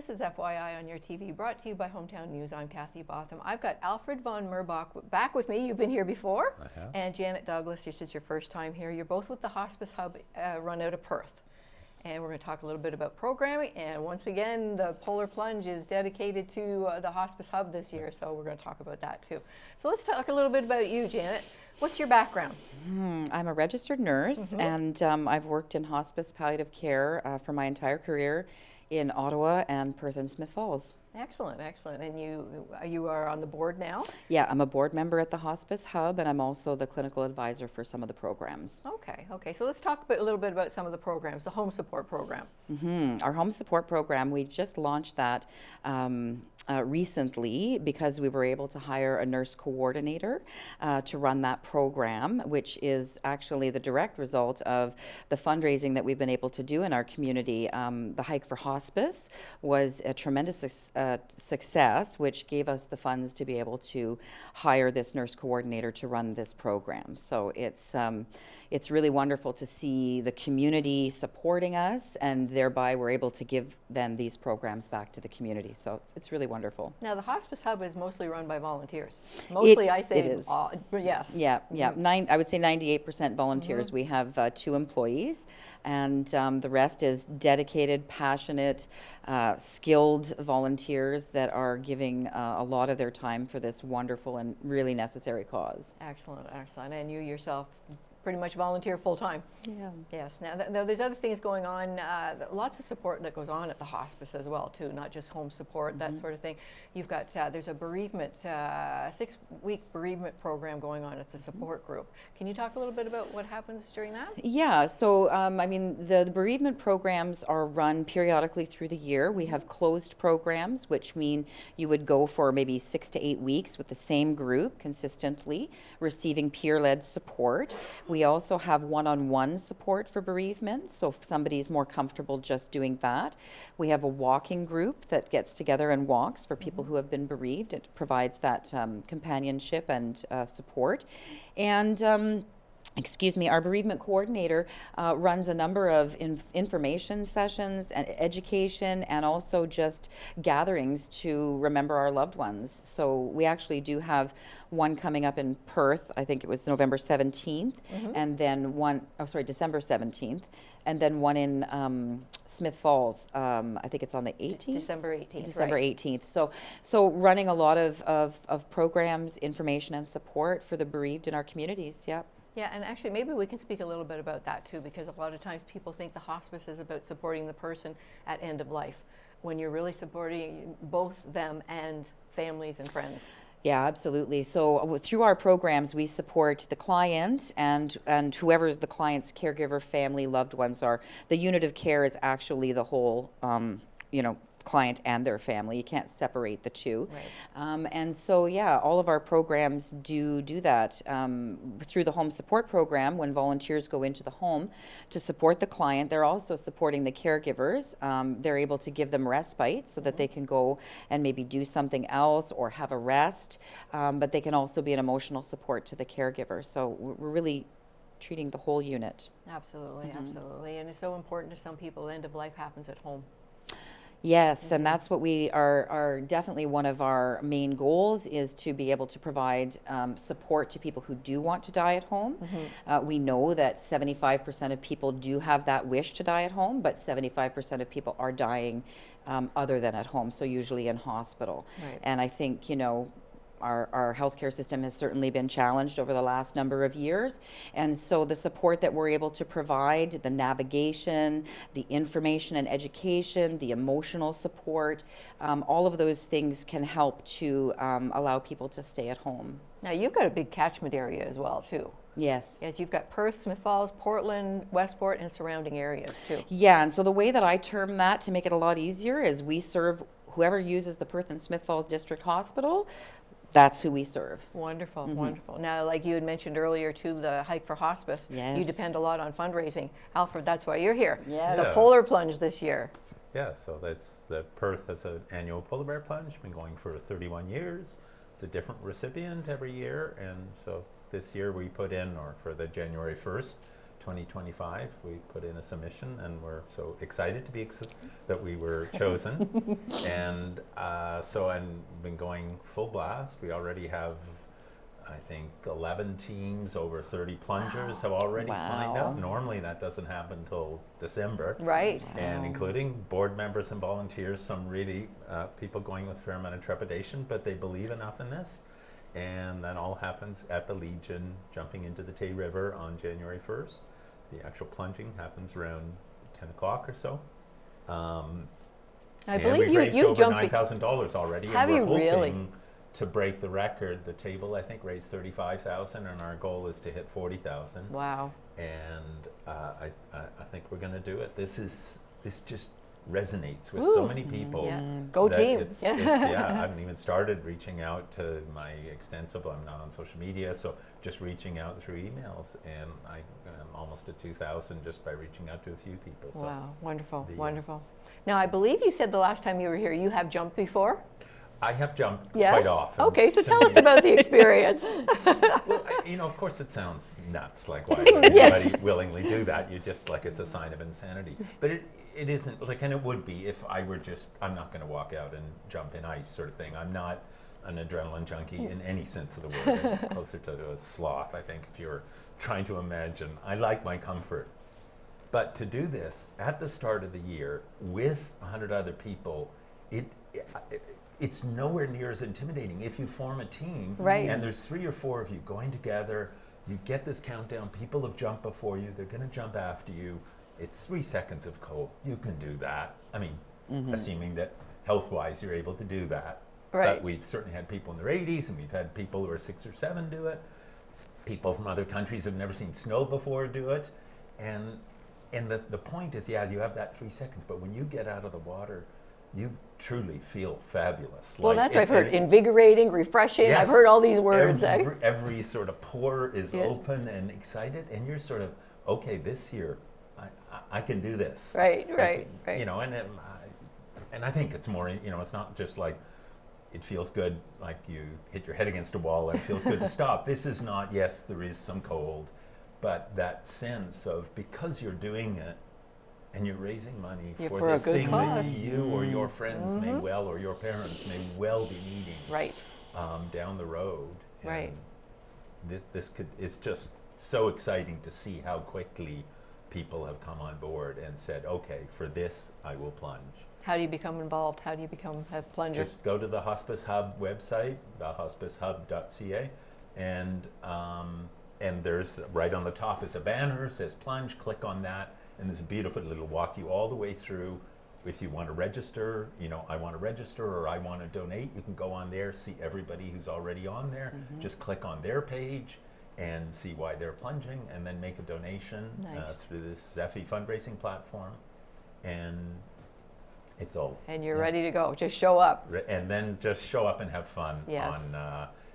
This is FYI on your TV, brought to you by Hometown News. I'm Kathy Botham. I've got Alfred von Merbach back with me. You've been here before. I have. And Janet Douglas, this is your first time here. You're both with the Hospice Hub run out of Perth. And we're going to talk a little bit about programming. And once again, the Polar Plunge is dedicated to the Hospice Hub this year. So we're going to talk about that too. So let's talk a little bit about you, Janet. What's your background? I'm a registered nurse, and I've worked in hospice palliative care for my entire career in Ottawa and Perth and Smith Falls. Excellent, excellent. And you are on the board now? Yeah, I'm a board member at the Hospice Hub, and I'm also the clinical advisor for some of the programs. Okay. So let's talk a little bit about some of the programs, the home support program. Our home support program, we just launched that recently because we were able to hire a nurse coordinator to run that program, which is actually the direct result of the fundraising that we've been able to do in our community. The Hike for Hospice was a tremendous success, which gave us the funds to be able to hire this nurse coordinator to run this program. So it's really wonderful to see the community supporting us, and thereby we're able to give then these programs back to the community. So it's really wonderful. Now the Hospice Hub is mostly run by volunteers. Mostly, I say, it is. Yes. Yeah. I would say 98% volunteers. We have 2 employees, and the rest is dedicated, passionate, skilled volunteers that are giving a lot of their time for this wonderful and really necessary cause. Excellent. And you yourself pretty much volunteer full-time. Yeah. Yes. Now there's other things going on, lots of support that goes on at the hospice as well too, not just home support, that sort of thing. You've got, there's a bereavement, 6-week bereavement program going on. It's a support group. Can you talk a little bit about what happens during that? Yeah, so I mean, the bereavement programs are run periodically through the year. We have closed programs, which mean you would go for maybe 6 to 8 weeks with the same group consistently, receiving peer-led support. We also have one-on-one support for bereavement, so if somebody is more comfortable just doing that. We have a walking group that gets together and walks for people who have been bereaved. It provides that companionship and support. And our bereavement coordinator runs a number of information sessions and education, and also just gatherings to remember our loved ones. So we actually do have one coming up in Perth. I think it was November 17th, and then December 17th, and then one in Smith Falls. I think it's on the 18th. December 18th. December right. 18th. So running a lot of programs, information, and support for the bereaved in our communities. Yeah. Yeah, and actually maybe we can speak a little bit about that too, because a lot of times people think the hospice is about supporting the person at end of life, when you're really supporting both them and families and friends. Yeah, absolutely. So through our programs, we support the client and whoever the client's caregiver, family, loved ones are. The unit of care is actually the whole, client and their family. You can't separate the two. Right. And so, yeah, all of our programs do that. Through the home support program, when volunteers go into the home to support the client, they're also supporting the caregivers. They're able to give them respite so that they can go and maybe do something else or have a rest, but they can also be an emotional support to the caregiver. So we're really treating the whole unit. Absolutely. And it's so important to some people, the end of life happens at home. Yes, and that's what we are definitely one of our main goals, is to be able to provide support to people who do want to die at home. We know that 75% of people do have that wish to die at home, but 75% of people are dying other than at home, so usually in hospital. Right. And I think, our healthcare system has certainly been challenged over the last number of years. And so the support that we're able to provide, the navigation, the information and education, the emotional support, all of those things can help to allow people to stay at home. Now you've got a big catchment area as well too. Yes. Yes, you've got Perth, Smith Falls, Portland, Westport, and surrounding areas too. Yeah, and so the way that I term that to make it a lot easier is we serve whoever uses the Perth and Smith Falls District Hospital. That's who we serve. Wonderful, wonderful. Now, like you had mentioned earlier too, the Hike for Hospice, Yes. you depend a lot on fundraising. Alfred, that's why you're here. Yes. The Yeah. Polar Plunge this year. Yeah, so that's the Perth has an annual polar bear plunge, been going for 31 years. It's a different recipient every year, and so this year we put in, or for the January 1st, 2025. We put in a submission, and we're so excited to be that we were chosen. And so I've been going full blast. We already have, I think, 11 teams, over 30 plungers have already signed Wow. up. Normally that doesn't happen until December. Right. And including board members and volunteers, some really people going with a fair amount of trepidation, but they believe enough in this. And that all happens at the Legion, jumping into the Tay River on January 1st. The actual plunging happens around 10 o'clock or so. I and believe we've raised you over jumped. $9,000 already. Have and you we're really? hoping to break the record. The table, I think, raised 35,000, and our goal is to hit 40,000. Wow. And I think we're going to do it. This just resonates with so many people. Yeah. Go that team. yeah, I haven't even started reaching out to my extensive. I'm not on social media, so just reaching out through emails, and I'm almost at 2,000 just by reaching out to a few people. So Wow. Wonderful. the, Wonderful. Now, I believe you said the last time you were here, you have jumped before? I have jumped Yes? quite often. Okay, so tell us about the experience. Well, of course it sounds nuts, like why would anybody willingly do that? You just, like, it's a sign of insanity. But it isn't, like, and it would be if I were just, I'm not going to walk out and jump in ice sort of thing. I'm not an adrenaline junkie in any sense of the word. I'm closer to a sloth, I think, if you're trying to imagine. I like my comfort. But to do this at the start of the year with 100 other people, it's nowhere near as intimidating. If you form a team, Right. and there's 3 or 4 of you going together, you get this countdown, people have jumped before you, they're going to jump after you. It's 3 seconds of cold. You can do that. I mean, assuming that health-wise you're able to do that. Right. But we've certainly had people in their 80s, and we've had people who are 6 or 7 do it. People from other countries who've never seen snow before do it. And the point is, yeah, you have that 3 seconds, but when you get out of the water, you truly feel fabulous. Well, Like, that's what I've heard. Invigorating, refreshing. Yes. I've heard all these words. Every sort of pore is Yes. open and excited, and you're sort of, okay, this year, I can do this. Right, I right, can- right. You know, and I think it's more, you know, it's not just like, it feels good, like you hit your head against a wall and it feels good to stop. This is not, yes, there is some cold, but that sense of, because you're doing it, and you're raising money Yeah, for for a this good thing that cause. you or your friends may well, or your parents may well be needing Right. down the road. Right. And it's just so exciting to see how quickly people have come on board and said, okay, for this I will plunge. How do you become involved? How do you become a plunger? Just go to the Hospice Hub website, thehospicehub.ca, and there's, right on the top is a banner, says plunge, click on that, and there's a beautiful, it'll walk you all the way through. If you want to register, you know, I want to register or I want to donate, you can go on there, see everybody who's already on there, just click on their page and see why they're plunging, and then make a donation Nice. through this Zephy fundraising platform, and it's all. And you're ready to go. Just show up. And then just show up and have fun. Yes.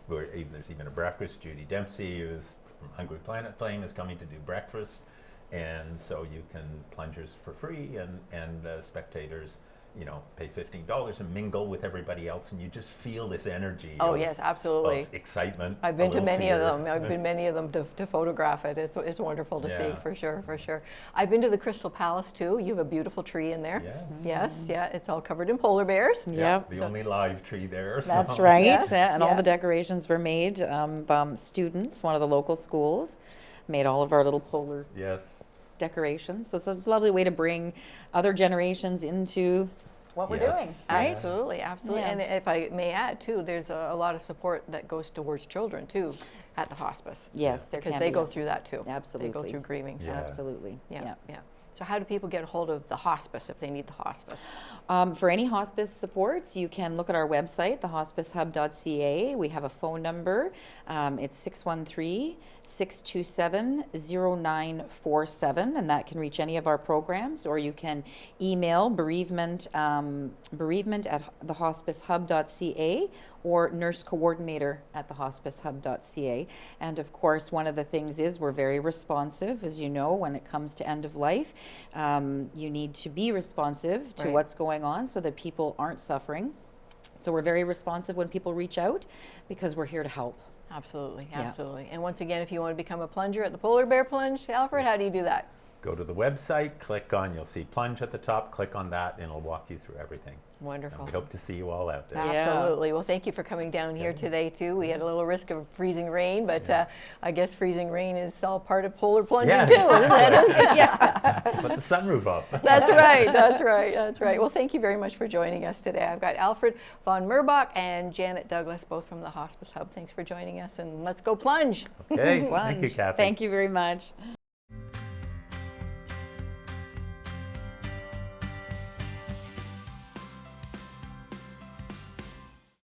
There's even a breakfast. Judy Dempsey, who's from Hungry Planet Flame, is coming to do breakfast, and so you can plungers for free, and spectators, you know, pay $15 and mingle with everybody else, and you just feel this energy. Oh, of, yes, absolutely. Of excitement. I've a been to little many of fear. them. I've been many of them to photograph it. It's wonderful to see, Yeah. for sure, for sure. I've been to the Crystal Palace too. You have a beautiful tree in there. Yes. Yes, yeah, it's all covered in polar bears. Yeah, Yep. the only live tree there. That's so- right. Yes, And yeah. all the decorations were made. Students, one of the local schools, made all of our little polar Yes. decorations. So it's a lovely way to bring other generations into what we're Yes. doing. Yeah. Right? Absolutely, absolutely. Yeah. And if I may add too, there's a lot of support that goes towards children too at the hospice. Yes, there Because can they be. go through that too. They go Absolutely. through grieving. Yeah. Absolutely. Yeah, yeah. So how do people get a hold of the hospice if they need the hospice? For any hospice supports, you can look at our website, thehospicehub.ca. We have a phone number. It's 613-627-0947, and that can reach any of our programs, or you can email bereavement at thehospicehub.ca, or nurse coordinator at thehospicehub.ca. And of course, one of the things is we're very responsive, as you know, when it comes to end of life. You need to be responsive to Right. what's going on so that people aren't suffering. So we're very responsive when people reach out, because we're here to help. Absolutely, Yeah. absolutely. And once again, if you want to become a plunger at the Polar Bear Plunge, Alfred, how do you do that? Go to the website, click on, you'll see plunge at the top, click on that, and it'll walk you through everything. And Wonderful. we hope to see you all out there. Yeah. Absolutely. Well, thank you for coming down here Okay. today, too. We had a little risk of freezing rain, but Yeah. I guess freezing rain is all part of polar plunging, Yeah, too, isn't it? Yeah. Put the sunroof up. That's right, that's right, that's right. Well, thank you very much for joining us today. I've got Alfred von Merbach and Janet Douglas, both from the Hospice Hub. Thanks for joining us, and let's go plunge. Okay, thank you, Plunge. Kathy. Thank you very much.